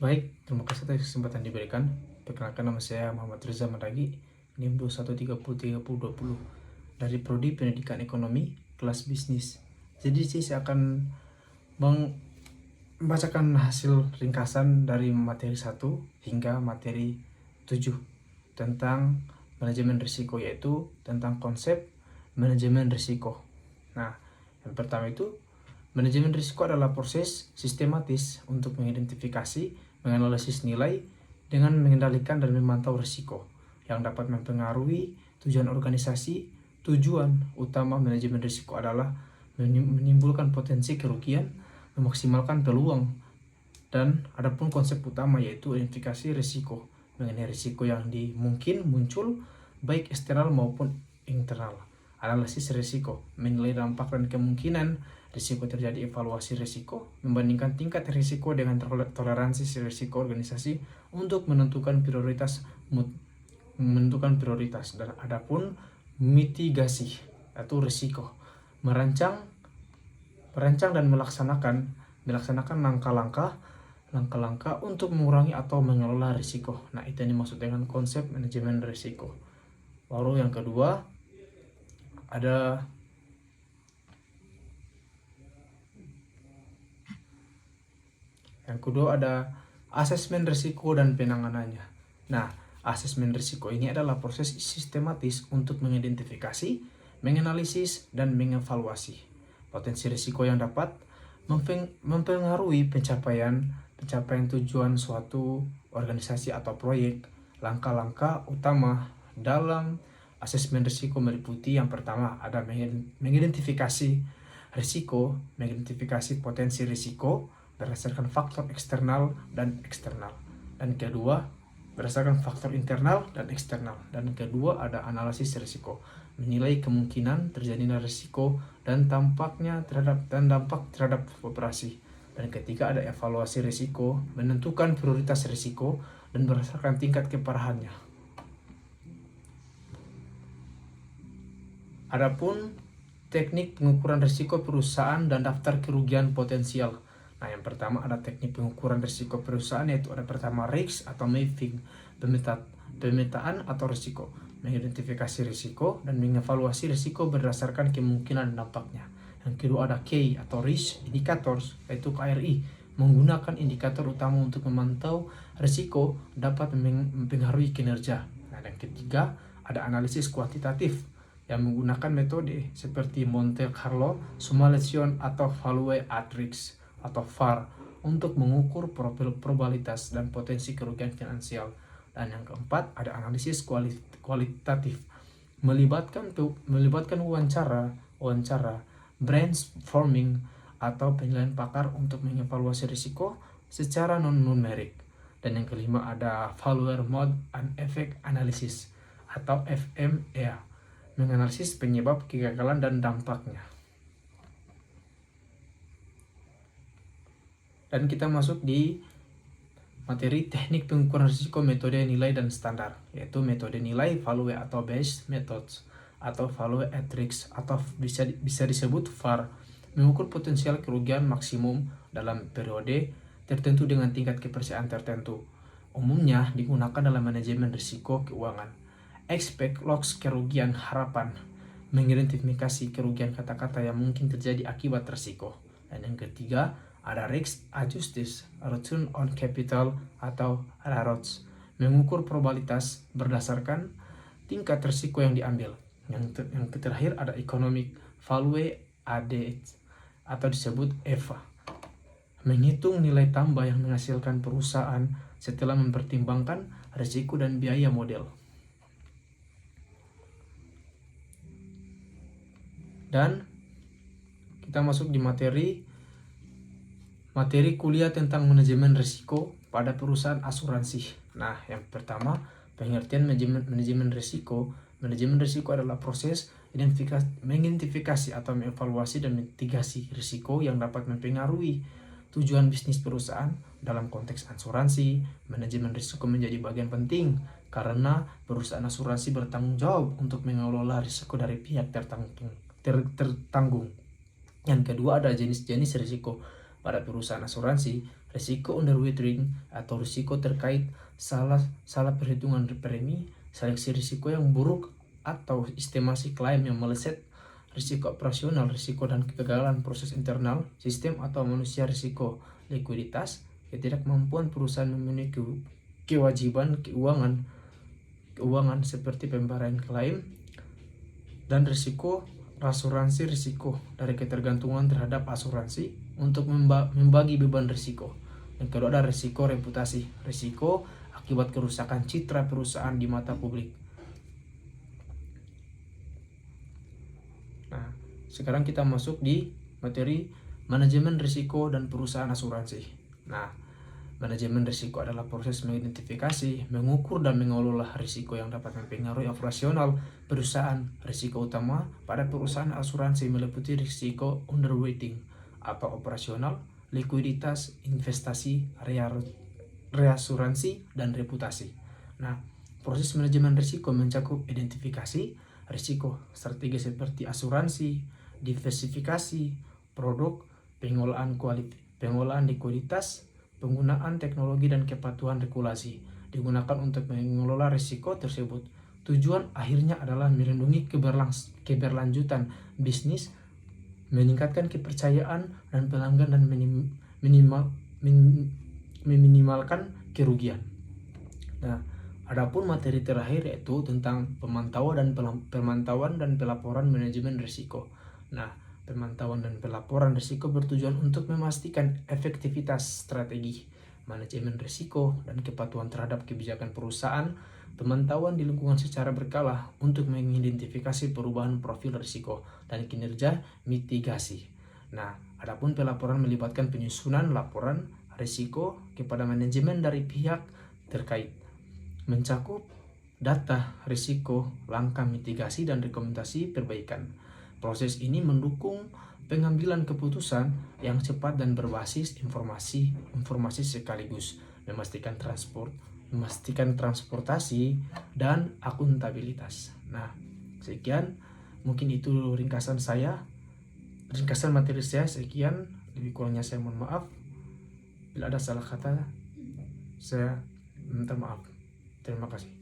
Baik, terima kasih atas kesempatan diberikan. Perkenalkan, nama saya Muhammad Reza Mandagi, NIM 21303020 dari Prodi Pendidikan Ekonomi, kelas bisnis. Jadi saya akan membacakan hasil ringkasan dari materi 1 hingga materi 7 tentang manajemen risiko, yaitu tentang konsep manajemen risiko. Nah, yang pertama itu, manajemen risiko adalah proses sistematis untuk mengidentifikasi, menganalisis nilai, dengan mengendalikan dan memantau risiko yang dapat mempengaruhi tujuan organisasi. Tujuan utama manajemen risiko adalah menimbulkan potensi kerugian, memaksimalkan peluang, dan adapun konsep utama yaitu identifikasi risiko mengenai risiko yang mungkin muncul baik eksternal maupun internal. Analisis risiko, menilai dampak dan kemungkinan risiko terjadi. Evaluasi risiko, membandingkan tingkat risiko dengan toleransi risiko organisasi untuk menentukan prioritas. Dan adapun mitigasi atau risiko, merancang dan melaksanakan langkah-langkah untuk mengurangi atau mengelola risiko. Nah, itu yang dimaksud dengan konsep manajemen risiko. Lalu yang kedua ada asesmen risiko dan penanganannya. Nah, asesmen risiko ini adalah proses sistematis untuk mengidentifikasi, menganalisis, dan mengevaluasi potensi risiko yang dapat mempengaruhi pencapaian tujuan suatu organisasi atau proyek. Langkah-langkah utama dalam asesmen risiko meliputi: yang pertama ada mengidentifikasi risiko, mengidentifikasi potensi risiko berdasarkan faktor eksternal dan eksternal. Dan kedua, berdasarkan faktor internal dan eksternal. Dan kedua ada analisis risiko, menilai kemungkinan terjadinya risiko dan dampak terhadap operasi. Dan ketiga ada evaluasi risiko, menentukan prioritas risiko dan berdasarkan tingkat keparahannya. Adapun teknik pengukuran risiko perusahaan dan daftar kerugian potensial. Nah, yang pertama ada teknik pengukuran risiko perusahaan, yaitu ada pertama risk atau mapping, pemetaan atau risiko, mengidentifikasi risiko dan mengevaluasi risiko berdasarkan kemungkinan dampaknya. Yang kedua ada K atau risk indicators, yaitu KRI, menggunakan indikator utama untuk memantau risiko dapat mempengaruhi kinerja. Nah, yang ketiga ada analisis kuantitatif yang menggunakan metode seperti Monte Carlo Simulation atau Value at Risk atau VAR untuk mengukur profil probabilitas dan potensi kerugian finansial. Dan yang keempat ada analisis kualitatif, melibatkan wawancara, brainstorming atau penilaian pakar untuk mengevaluasi risiko secara non-numerik. Dan yang kelima ada Failure Mode and Effect Analysis atau FMEA, menganalisis penyebab kegagalan dan dampaknya. Dan kita masuk di materi teknik pengukuran risiko, metode nilai dan standar, yaitu metode nilai value atau base methods atau value at risk atau bisa disebut VAR, mengukur potensial kerugian maksimum dalam periode tertentu dengan tingkat kepercayaan tertentu. Umumnya digunakan dalam manajemen risiko keuangan. Expect loss, kerugian harapan, mengidentifikasi kerugian kata-kata yang mungkin terjadi akibat risiko. Dan yang ketiga ada risk adjusted return on capital atau ROACE, mengukur probabilitas berdasarkan tingkat risiko yang diambil. Yang terakhir ada economic value added atau disebut EVA, menghitung nilai tambah yang menghasilkan perusahaan setelah mempertimbangkan risiko dan biaya model. Dan kita masuk di materi kuliah tentang manajemen risiko pada perusahaan asuransi. Nah, yang pertama, pengertian manajemen risiko. Manajemen risiko adalah proses mengidentifikasi atau mengevaluasi dan mitigasi risiko yang dapat mempengaruhi tujuan bisnis perusahaan. Dalam konteks asuransi, manajemen risiko menjadi bagian penting karena perusahaan asuransi bertanggung jawab untuk mengelola risiko dari pihak tertanggung. Yang kedua ada jenis-jenis risiko pada perusahaan asuransi. risiko underweighting atau risiko terkait salah perhitungan premi, seleksi risiko yang buruk atau estimasi klaim yang meleset, risiko operasional, risiko dan kegagalan proses internal, sistem atau manusia, risiko likuiditas, ketidakmampuan perusahaan memenuhi kewajiban keuangan seperti pembayaran klaim, dan risiko asuransi, risiko dari ketergantungan terhadap asuransi untuk membagi beban risiko. Yang kedua ada risiko reputasi, risiko akibat kerusakan citra perusahaan di mata publik. Nah, sekarang kita masuk di materi manajemen risiko dan perusahaan asuransi. Nah, manajemen risiko adalah proses mengidentifikasi, mengukur, dan mengelola risiko yang dapat mempengaruhi operasional perusahaan. Risiko utama pada perusahaan asuransi meliputi risiko underweighting atau operasional, likuiditas, investasi, reasuransi, dan reputasi. Nah, proses manajemen risiko mencakup identifikasi risiko strategi seperti asuransi, diversifikasi produk, pengolahan likuiditas, penggunaan teknologi dan kepatuhan regulasi digunakan untuk mengelola risiko tersebut. Tujuan akhirnya adalah melindungi keberlanjutan bisnis, meningkatkan kepercayaan dan pelanggan, dan meminimalkan kerugian. Nah, adapun materi terakhir yaitu tentang pemantauan dan pelaporan manajemen risiko. Nah, pemantauan dan pelaporan risiko bertujuan untuk memastikan efektivitas strategi manajemen risiko dan kepatuhan terhadap kebijakan perusahaan. Pemantauan di lingkungan secara berkala untuk mengidentifikasi perubahan profil risiko dan kinerja mitigasi. Nah, adapun pelaporan melibatkan penyusunan laporan risiko kepada manajemen dari pihak terkait, mencakup data risiko, langkah mitigasi, dan rekomendasi perbaikan. Proses ini mendukung pengambilan keputusan yang cepat dan berbasis informasi sekaligus memastikan transportasi dan akuntabilitas. Nah, sekian, mungkin itu ringkasan materi saya. Sekian, lebih kurangnya saya mohon maaf. Bila ada salah kata, saya minta maaf. Terima kasih.